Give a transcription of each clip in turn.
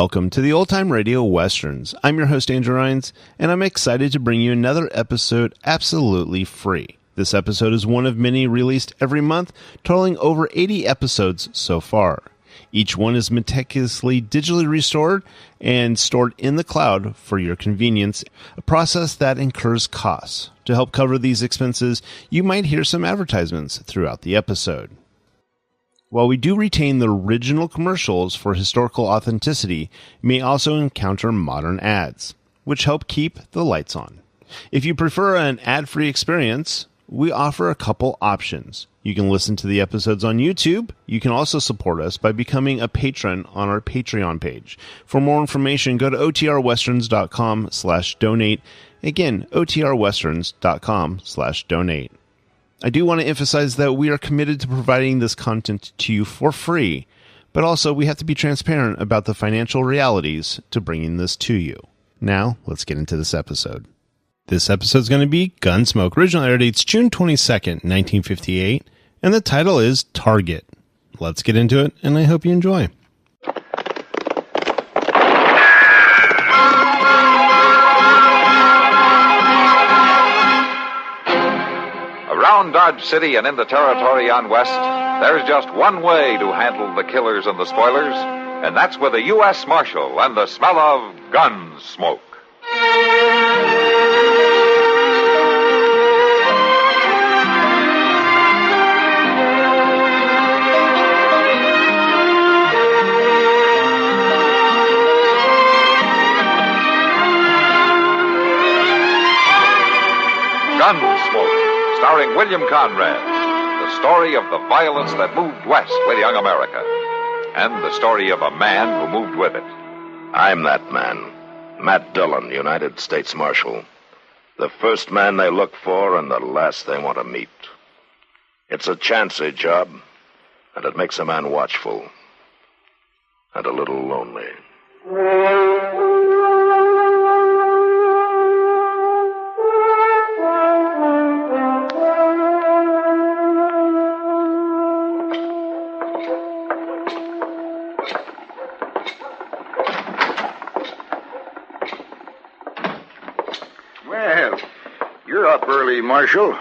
Welcome to the Old Time Radio Westerns. I'm your host, Andrew Rines, and I'm excited to bring you another episode absolutely free. This episode is one of many released every month, totaling over 80 episodes so far. Each one is meticulously digitally restored and stored in the cloud for your convenience, a process that incurs costs. To help cover these expenses, you might hear some advertisements throughout the episode. While we do retain the original commercials for historical authenticity, you may also encounter modern ads, which help keep the lights on. If you prefer an ad-free experience, we offer a couple options. You can listen to the episodes on YouTube. You can also support us by becoming a patron on our Patreon page. For more information, go to otrwesterns.com/donate. Again, otrwesterns.com/donate. I do want to emphasize that we are committed to providing this content to you for free, but also we have to be transparent about the financial realities to bringing this to you. Now, let's get into this episode. This episode is going to be Gunsmoke. Original air dates June 22nd, 1958, and the title is Target. Let's get into it, and I hope you enjoy. Around Dodge City and in the territory on West, there's just one way to handle the killers and the spoilers, and that's with a U.S. Marshal and the smell of Gunsmoke. Gunsmoke, starring William Conrad, the story of the violence that moved west with young America, and the story of a man who moved with it. I'm that man, Matt Dillon, United States Marshal. The first man they look for and the last they want to meet. It's a chancy job, and it makes a man watchful and a little lonely. You're up early, Marshal.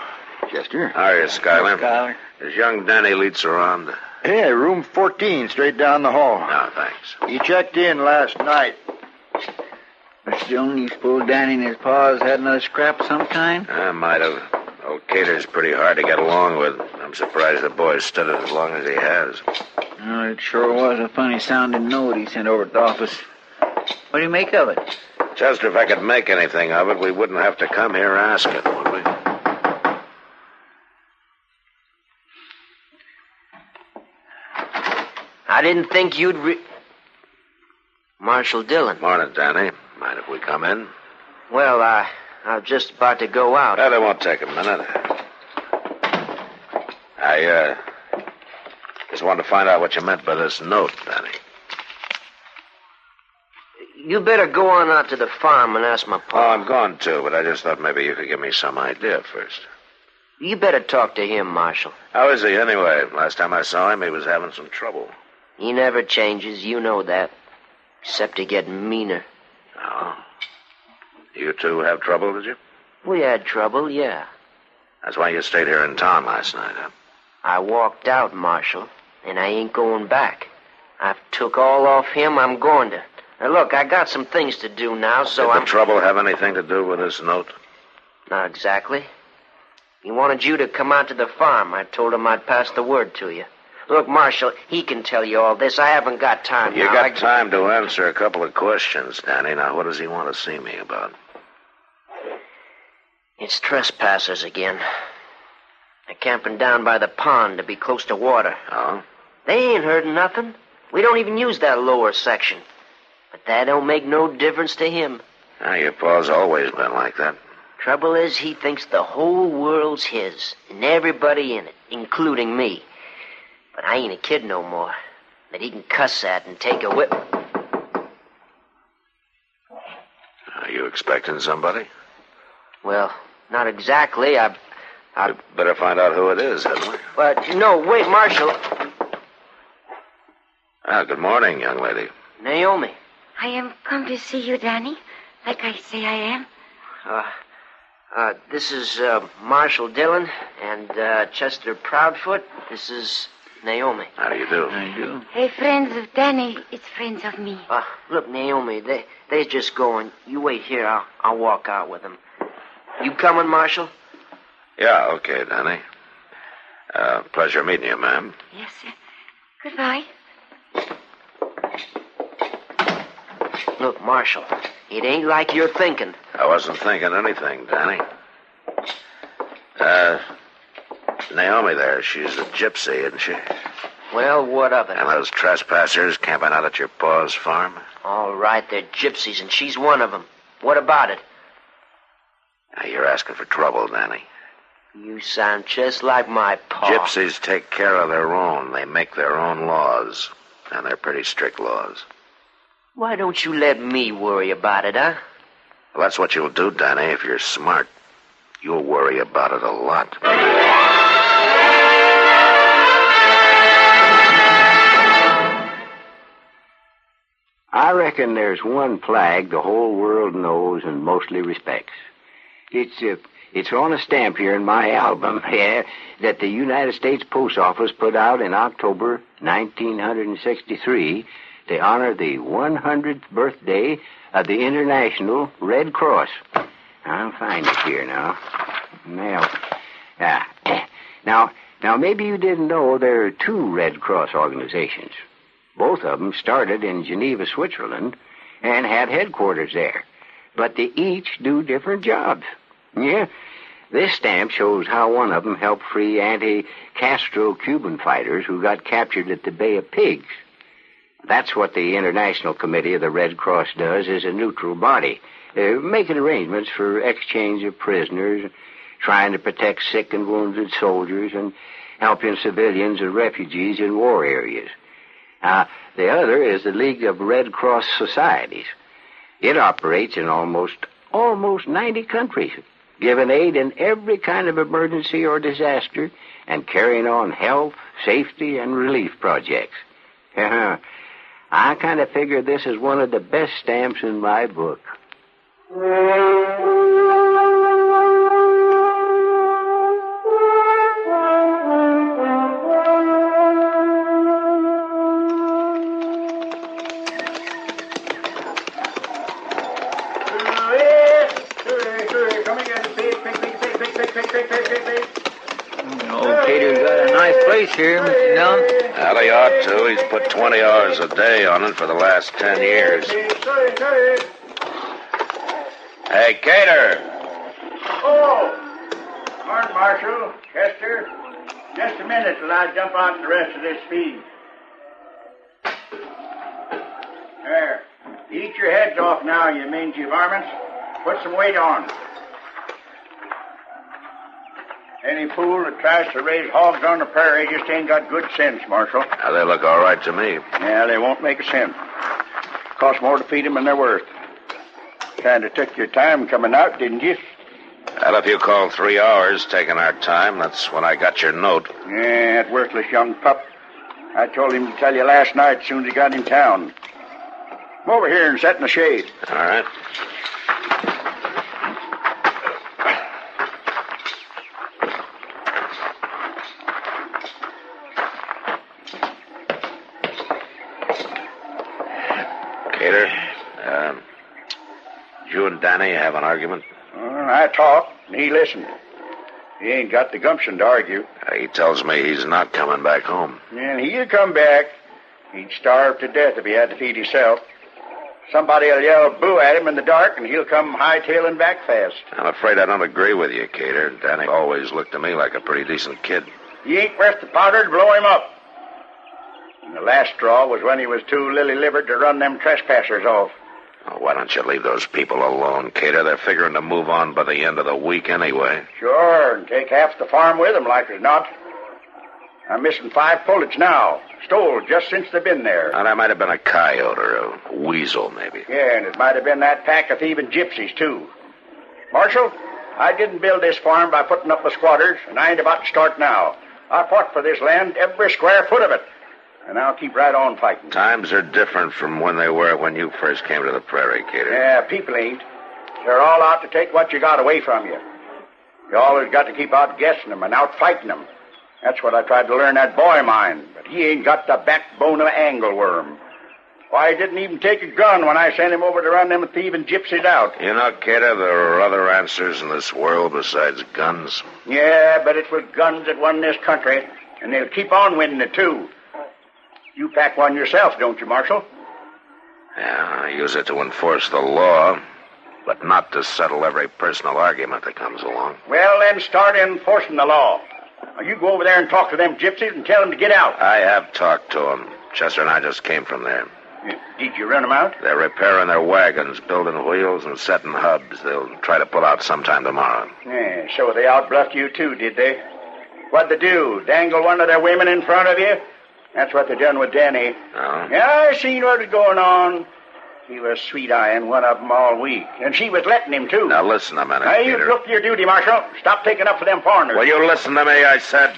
Chester. How are you, Schuyler? Schuyler. Is young Danny Leitz around? Yeah, room 14, straight down the hall. No, thanks. He checked in last night. Mr. Dillon, you suppose Danny and his pa's had another scrap of some kind? I might have. Old Cater's pretty hard to get along with. I'm surprised the boy stood it as long as he has. Oh, it sure was a funny-sounding note he sent over to the office. What do you make of it? Chester, if I could make anything of it, we wouldn't have to come here asking, would we? I didn't think you'd Marshal Dillon. Morning, Danny. Mind if we come in? Well, I was just about to go out. That won't take a minute. I just wanted to find out what you meant by this note, Danny. You better go on out to the farm and ask my pa. Oh, I'm going to, but I just thought maybe you could give me some idea first. You better talk to him, Marshal. How is he, anyway? Last time I saw him, he was having some trouble. He never changes, you know that. Except to get meaner. Oh. You two have trouble, did you? We had trouble, yeah. That's why you stayed here in town last night, huh? I walked out, Marshal, and I ain't going back. I've took all off him, I'm going to. Now, look, I got some things to do now, so Did the trouble have anything to do with this note? Not exactly. He wanted you to come out to the farm. I told him I'd pass the word to you. Look, Marshal, he can tell you all this. I haven't got time You now. got time to answer a couple of questions, Danny. Now, what does he want to see me about? It's trespassers again. They're camping down by the pond to be close to water. Oh? They ain't heard nothing. We don't even use that lower section. But that don't make no difference to him. Now, your pa's always been like that. Trouble is, he thinks the whole world's his, and everybody in it, including me. But I ain't a kid no more. That he can cuss at and take a whip. Are you expecting somebody? Well, not exactly. We'd better find out who it is, hadn't we? But, no, wait, Marshal. Ah, good morning, young lady. Naomi. I am come to see you, Danny, like I say I am. This is Marshal Dillon and Chester Proudfoot. This is Naomi. How do you do? I do. Hey, friends of Danny, it's friends of me. Look, Naomi, they're just going. You wait here. I'll walk out with them. You coming, Marshal? Yeah, okay, Danny. Pleasure meeting you, ma'am. Yes, sir. Goodbye. Look, Marshal, it ain't like you're thinking. I wasn't thinking anything, Danny. Naomi there, she's a gypsy, isn't she? Well, what of it? And those trespassers camping out at your pa's farm? All right, they're gypsies, and she's one of them. What about it? Now, you're asking for trouble, Danny. You sound just like my pa. Gypsies take care of their own. They make their own laws. And they're pretty strict laws. Why don't you let me worry about it, huh? Well, that's what you'll do, Danny, if you're smart. You'll worry about it a lot. I reckon there's one flag the whole world knows and mostly respects. It's on a stamp here in my album, yeah, that the United States Post Office put out in October 1963 to honor the 100th birthday of the International Red Cross. I'll find it here now. Now, maybe you didn't know there are two Red Cross organizations. Both of them started in Geneva, Switzerland, and had headquarters there. But they each do different jobs. Yeah, this stamp shows how one of them helped free anti-Castro Cuban fighters who got captured at the Bay of Pigs. That's what the International Committee of the Red Cross does as a neutral body, making arrangements for exchange of prisoners, trying to protect sick and wounded soldiers, and helping civilians and refugees in war areas. The other is the League of Red Cross Societies. It operates in almost 90 countries, giving aid in every kind of emergency or disaster and carrying on health, safety, and relief projects. I kind of figure this is one of the best stamps in my book. Cater's got a nice place here, Mr. Dillon. Well, he ought to. He's put 20 hours a day on it for the last 10 years. Hey, Cater! Oh! Morning, Marshal. Chester. Just a minute till I jump out the rest of this feed. There. Eat your heads off now, you mangy varmints. Put some weight on. Any fool that tries to raise hogs on the prairie just ain't got good sense, Marshal. Now, they look all right to me. Yeah, they won't make a cent. Costs more to feed them than they're worth. Kind of took your time coming out, didn't you? Well, if you call 3 hours taking our time, that's when I got your note. Yeah, that worthless young pup. I told him to tell you last night as soon as he got in town. Come over here and sit in the shade. All right. Cater, you and Danny have an argument? I talked, and he listened. He ain't got the gumption to argue. He tells me he's not coming back home. And he'll come back. He'd starve to death if he had to feed himself. Somebody'll yell boo at him in the dark, and he'll come hightailing back fast. I'm afraid I don't agree with you, Cater. Danny always looked to me like a pretty decent kid. He ain't worth the powder to blow him up. And the last straw was when he was too lily-livered to run them trespassers off. Oh, why don't you leave those people alone, Cater? They're figuring to move on by the end of the week anyway. Sure, and take half the farm with them, like as not. I'm missing 5 pullets now. Stole just since they've been there. Now, that might have been a coyote or a weasel, maybe. Yeah, and it might have been that pack of thieving gypsies, too. Marshal, I didn't build this farm by putting up with squatters, and I ain't about to start now. I fought for this land, every square foot of it. and I'll keep right on fighting. Times are different from when they were when you first came to the prairie, Cater. Yeah, people ain't. They're all out to take what you got away from you. You always got to keep outguessing them and outfighting them. That's what I tried to learn that boy of mine, but he ain't got the backbone of an angleworm. Why, he didn't even take a gun when I sent him over to run them thieving gypsies out. You know, Cater, there are other answers in this world besides guns. Yeah, but it was guns that won this country, and they'll keep on winning it, too. You pack one yourself, don't you, Marshal? Yeah, I use it to enforce the law, but not to settle every personal argument that comes along. Well, then start enforcing the law. Now, you go over there and talk to them gypsies and tell them to get out. I have talked to them. Chester and I just came from there. Did you run them out? They're repairing their wagons, building wheels, and setting hubs. They'll try to pull out sometime tomorrow. Yeah, so they outbluffed you, too, did they? What'd they do? Dangle one of their women in front of you? That's what they done with Danny. Oh? Yeah, I seen what was going on. He was sweet-eyeing one of them all week, and she was letting him, too. Now, listen a minute, Now, you Peter. look to your duty, Marshal. Stop taking up for them foreigners. Will you listen to me, I said?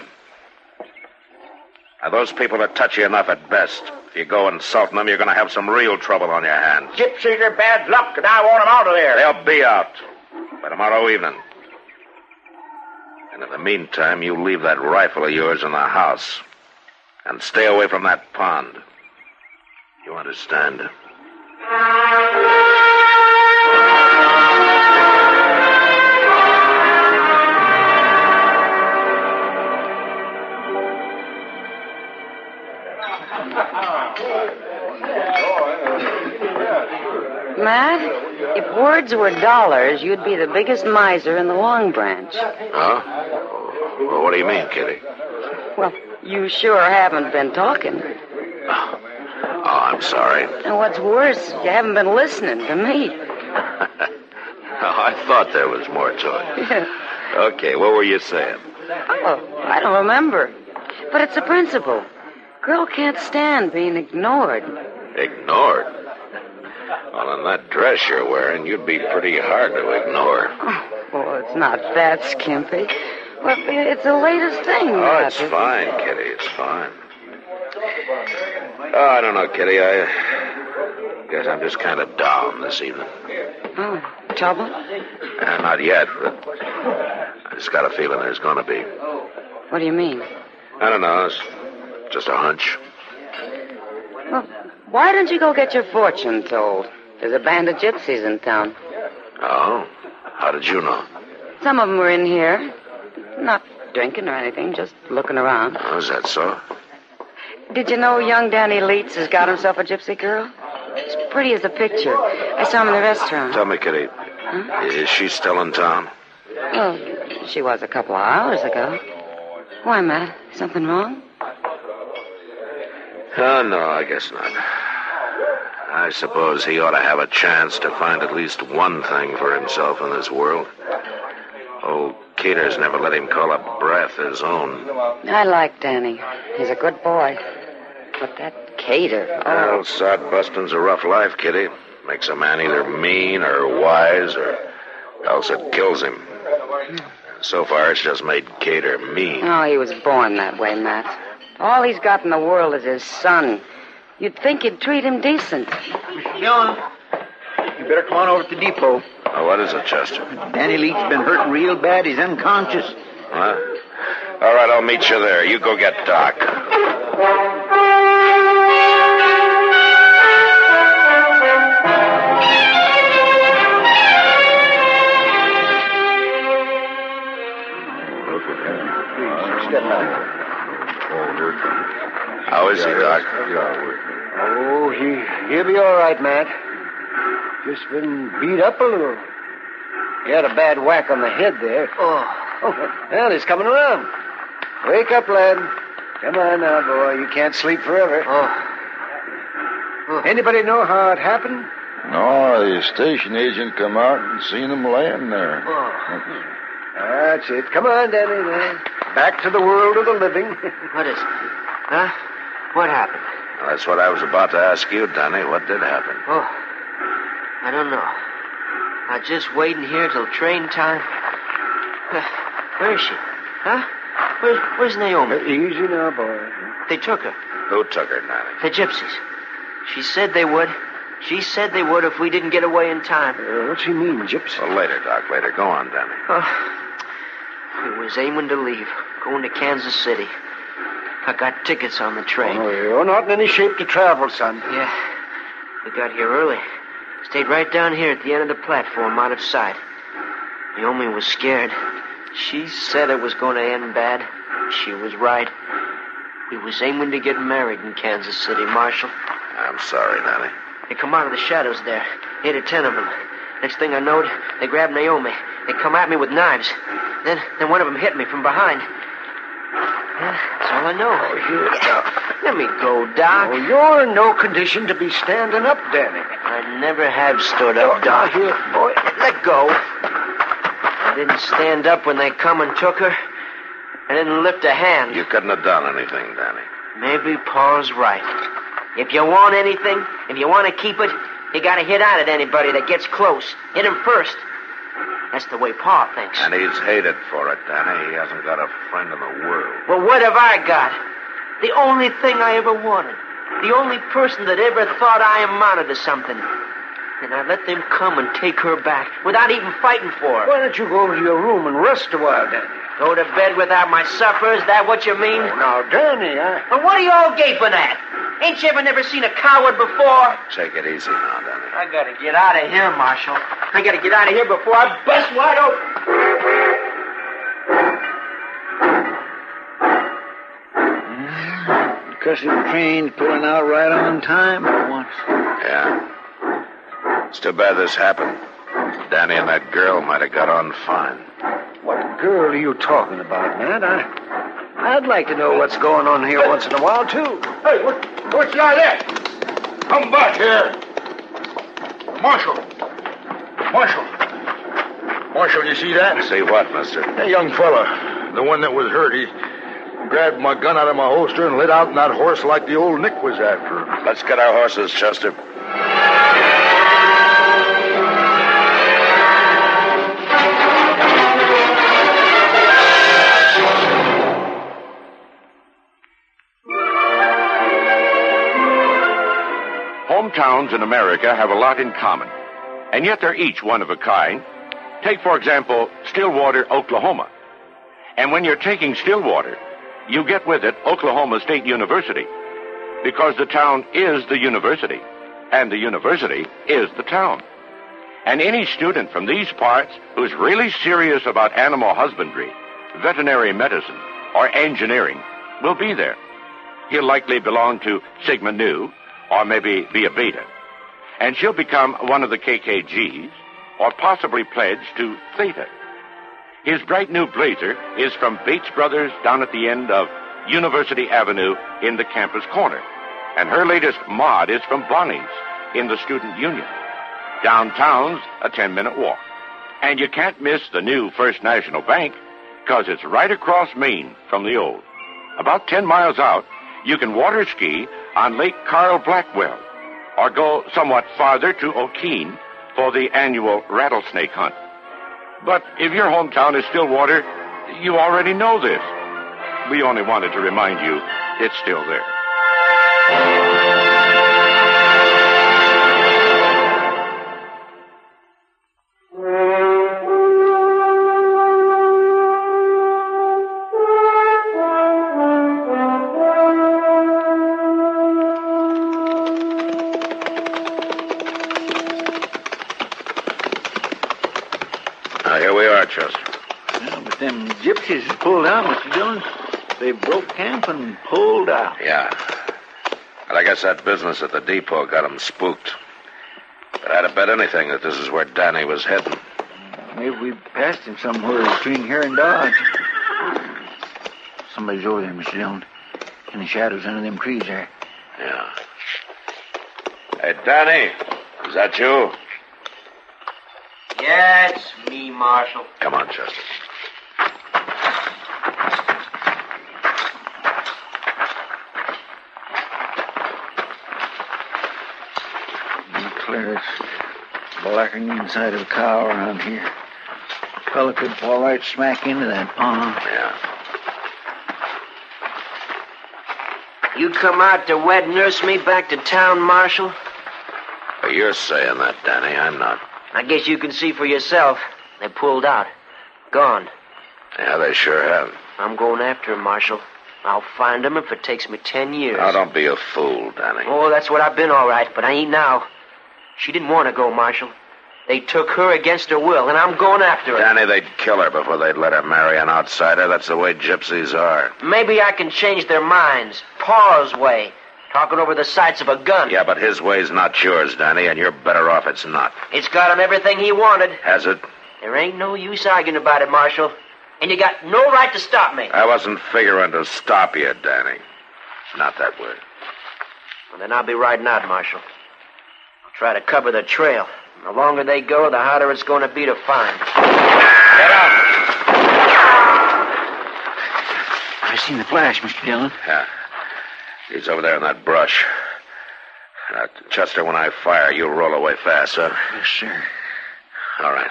Now, those people are touchy enough at best. If you go insulting them, you're going to have some real trouble on your hands. Gypsies are bad luck, and I want them out of there. They'll be out by tomorrow evening. And in the meantime, you leave that rifle of yours in the house and stay away from that pond. You understand? Matt, if words were dollars, you'd be the biggest miser in the Long Branch. Huh? Well, what do you mean, Kitty? Well, you sure haven't been talking. Oh, I'm sorry. And what's worse, you haven't been listening to me. I thought there was more to it. Okay, what were you saying? Oh, I don't remember. But it's a principle. Girl can't stand being ignored. Ignored? Well, in that dress you're wearing, you'd be pretty hard to ignore. Oh, well, it's not that skimpy. Well, it's the latest thing. Oh, it's fine, Kitty. It's fine. Oh, I don't know, Kitty. I guess I'm just kind of down this evening. Oh, trouble? Not yet, but I just got a feeling there's going to be. What do you mean? I don't know. It's just a hunch. Well, why don't you go get your fortune told? There's a band of gypsies in town. Oh? How did you know? Some of them were in here. Not drinking or anything, just looking around. Oh, is that so? Did you know young Danny Leitz has got himself a gypsy girl? She's pretty as a picture. I saw him in the restaurant. Tell me, Kitty, is she still in town? Well, she was a couple of hours ago. Why, Matt? Something wrong? Oh, no, I guess not. I suppose he ought to have a chance to find at least one thing for himself in this world. Old Cater's never let him call a breath his own. I like Danny. He's a good boy. But that Cater... Well, sod busting's a rough life, Kitty. Makes a man either mean or wise, or else it kills him. So far, it's just made Cater mean. Oh, he was born that way, Matt. All he's got in the world is his son. You'd think he'd treat him decent. John, you better come on over to the depot. Oh, what is it, Chester? Danny Leach's been hurt real bad. He's unconscious. Huh? All right, I'll meet you there. You go get Doc. How is he, Doc? Oh, he'll be all right, Matt. Just been beat up a little. He had a bad whack on the head there. Oh, well, he's coming around. Wake up, lad. Come on now, boy. You can't sleep forever. Anybody know how it happened? No, the station agent come out and seen him laying there. That's it. Come on, Danny, now. Back to the world of the living. What is it? Huh? What happened? Well, that's what I was about to ask you, Danny. What did happen? Oh, I don't know. I just waiting here till train time. Where is she? Huh? Where's Naomi? Easy now, boy. They took her. Who took her, Danny? The gypsies. She said they would. She said they would if we didn't get away in time. What's he mean, Gypsy? Well, later, Doc, later. Go on, Danny. We was aiming to leave, going to Kansas City. I got tickets on the train. Oh, you're not in any shape to travel, son. Yeah. We got here early. Stayed right down here at the end of the platform, out of sight. Naomi was scared. She said it was going to end bad. She was right. We was aiming to get married in Kansas City, Marshal. I'm sorry, Danny. They come out of the shadows there. 8 or 10 of them. Next thing I knowed, they grabbed Naomi. They come at me with knives. Then one of them hit me from behind. Yeah, that's all I know. Oh, here, Doc. Let me go, Doc. Oh, you're in no condition to be standing up, Danny. I never have stood up, Doc. Here, boy. Let go. I didn't stand up when they come and took her. I didn't lift a hand. You couldn't have done anything, Danny. Maybe Paul's right. If you want anything, if you want to keep it, you got to hit out at anybody that gets close. Hit him first. That's the way Pa thinks. And he's hated for it, Danny. He hasn't got a friend in the world. Well, what have I got? The only thing I ever wanted. The only person that ever thought I amounted to something. And I let them come and take her back without even fighting for her. Why don't you go over to your room and rest a while, Danny? Go to bed without my supper? Is that what you mean? Oh, now, Danny, But what are you all gaping at? Ain't you ever never seen a coward before? Take it easy now, Danny. I gotta get out of here, Marshal. I gotta get out of here before I bust wide open. Cussing train's pulling out right on time for once. Yeah. It's too bad this happened. Danny and that girl might have got on fine. What girl are you talking about, man? I'd like to know what's going on here once in a while, too. Hey, what's that there? Come back here. Marshal, you see that? See what, mister? That young fella, the one that was hurt, he grabbed my gun out of my holster and lit out on that horse like the old Nick was after him. Let's get our horses, Chester. Hometowns in America have a lot in common, and yet they're each one of a kind. Take, for example, Stillwater, Oklahoma. And when you're taking Stillwater, you get with it Oklahoma State University, because the town is the university, and the university is the town. And any student from these parts who's really serious about animal husbandry, veterinary medicine, or engineering will be there. He'll likely belong to Sigma Nu, or maybe be a Beta. And she'll become one of the KKGs, or possibly pledge to Theta. His bright new blazer is from Bates Brothers down at the end of University Avenue in the campus corner. And her latest mod is from Bonnie's in the Student Union. Downtown's a 10-minute walk. And you can't miss the new First National Bank, because it's right across Maine from the old. About 10 miles out, you can water ski on Lake Carl Blackwell, or go somewhat farther to O'Keene for the annual rattlesnake hunt. But if your hometown is Stillwater, you already know this. We only wanted to remind you it's still there. Here we are, Chester. Yeah, but them gypsies pulled out, Mr. Dillon. They broke camp and pulled out. Yeah. But I guess that business at the depot got them spooked. But I'd have bet anything that this is where Danny was heading. Maybe we passed him somewhere between here and Dodge. Somebody's over there, Mr. Dillon. In the shadows under them trees there. Yeah. Hey, Danny, is that you? Yeah, it's me, Marshal. Come on, Chester. Clear, it's blacker than the inside of a cow around here. Fella could fall right smack into that pond. Yeah. You come out to wet nurse me back to town, Marshal? You're saying that, Danny. I'm not. I guess you can see for yourself. They pulled out. Gone. Yeah, they sure have. I'm going after him, Marshal. I'll find him if it takes me 10 years. Now, don't be a fool, Danny. Oh, that's what I've been all right, but I ain't now. She didn't want to go, Marshal. They took her against her will, and I'm going after her. Danny, they'd kill her before they'd let her marry an outsider. That's the way gypsies are. Maybe I can change their minds. Pa's way. Talking over the sights of a gun. Yeah, but his way's not yours, Danny, and you're better off it's not. It's got him everything he wanted. Has it? There ain't no use arguing about it, Marshal. And you got no right to stop me. I wasn't figuring to stop you, Danny. Not that way. Well, then I'll be riding out, Marshal. I'll try to cover the trail. And the longer they go, the harder it's going to be to find. Get out! I seen the flash, Mr. Dillon. Yeah. He's over there in that brush. Now, Chester, when I fire, you'll roll away fast, huh? Yes, sir. All right.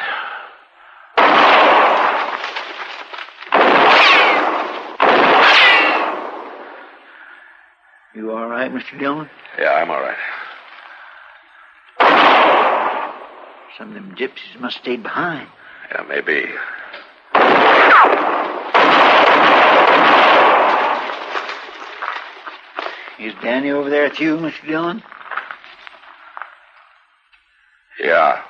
You all right, Mr. Dillon? Yeah, I'm all right. Some of them gypsies must have stayed behind. Yeah, maybe. Is Danny over there with you, Mr. Dillon? Yeah.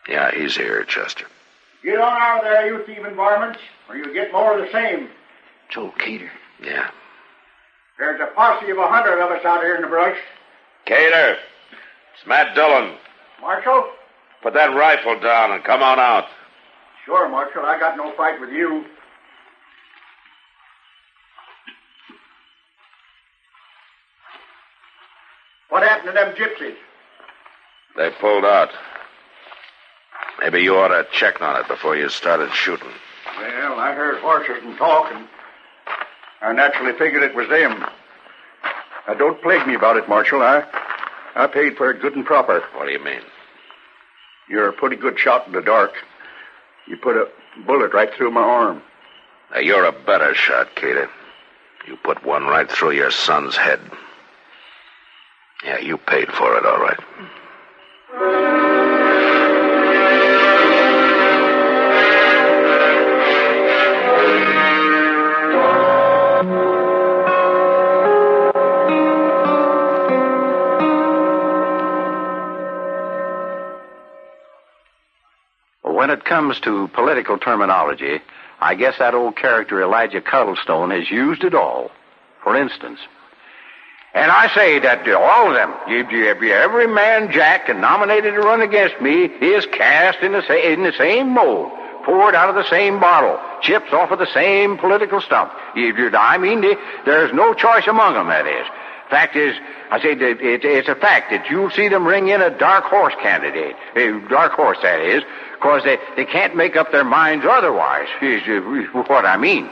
Yeah, he's here, Chester. Get on out of there, you thieving varmints, or you get more of the same. It's old Cater. Yeah. There's a posse of 100 of us out here in the brush. Cater, it's Matt Dillon. Marshal? Put that rifle down and come on out. Sure, Marshal. I got no fight with you. What happened to them gypsies? They pulled out. Maybe you ought to check on it before you started shooting. Well, I heard horses and talk, and I naturally figured it was them. Now, don't plague me about it, Marshal. I paid for it good and proper. What do you mean? You're a pretty good shot in the dark. You put a bullet right through my arm. Now, you're a better shot, Cater. You put one right through your son's head. Yeah, you paid for it, all right. When it comes to political terminology, I guess that old character Elijah Cuddlestone has used it all. For instance, and I say that all of them, every man Jack and nominated to run against me is cast in the same mold, poured out of the same bottle, chips off of the same political stump. There's no choice among them, that is. Fact is, I say that it's a fact that you'll see them ring in a dark horse candidate. A dark horse, that is, because they can't make up their minds otherwise, is what I mean.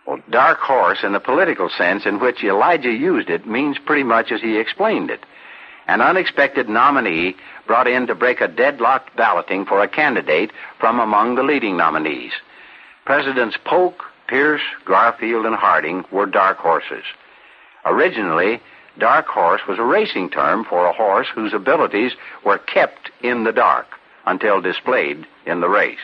Well, dark horse, in the political sense in which Elijah used it, means pretty much as he explained it. An unexpected nominee brought in to break a deadlocked balloting for a candidate from among the leading nominees. Presidents Polk, Pierce, Garfield, and Harding were dark horses. Originally, dark horse was a racing term for a horse whose abilities were kept in the dark until displayed in the race.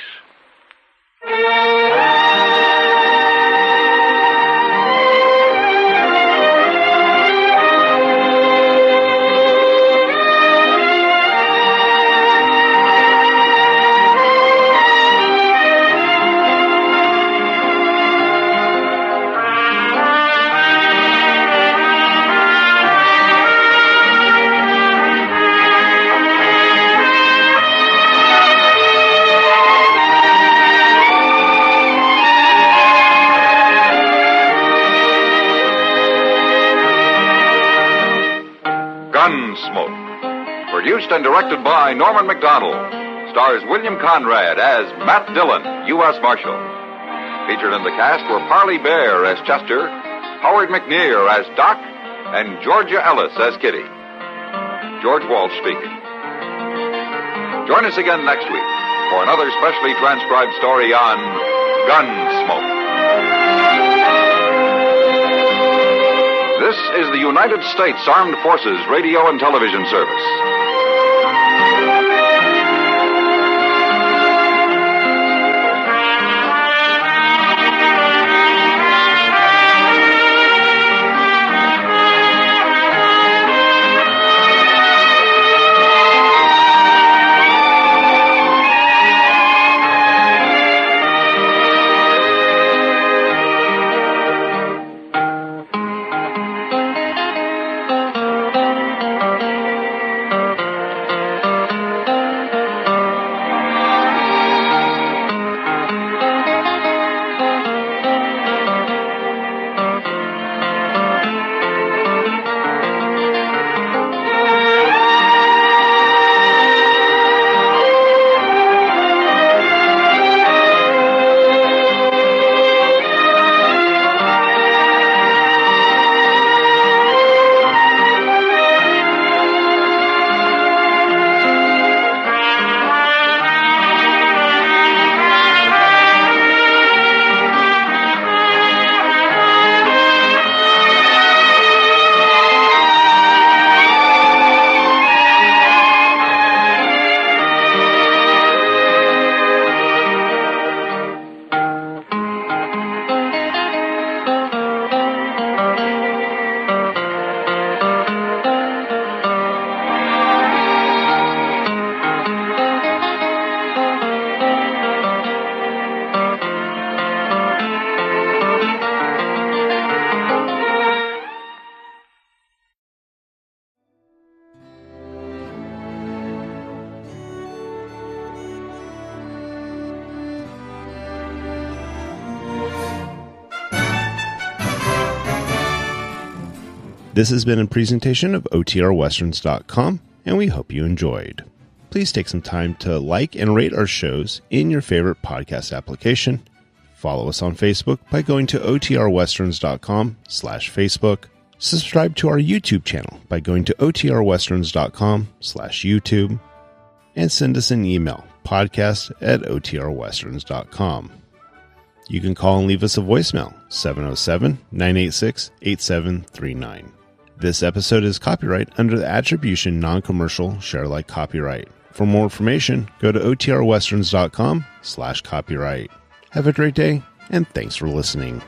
Gunsmoke. Produced and directed by Norman McDonald. Stars William Conrad as Matt Dillon, U.S. Marshal. Featured in the cast were Parley Bear as Chester, Howard McNear as Doc, and Georgia Ellis as Kitty. George Walsh speaking. Join us again next week for another specially transcribed story on Gunsmoke. is the United States Armed Forces Radio and Television Service. This has been a presentation of OTRWesterns.com, and we hope you enjoyed. Please take some time to like and rate our shows in your favorite podcast application. Follow us on Facebook by going to OTRWesterns.com/Facebook. Subscribe to our YouTube channel by going to OTRWesterns.com/YouTube. And send us an email, podcast@OTRWesterns.com. You can call and leave us a voicemail, 707-986-8739. This episode is copyright under the Attribution Non-Commercial Share Alike copyright. For more information, go to OTRWesterns.com/copyright. Have a great day, and thanks for listening.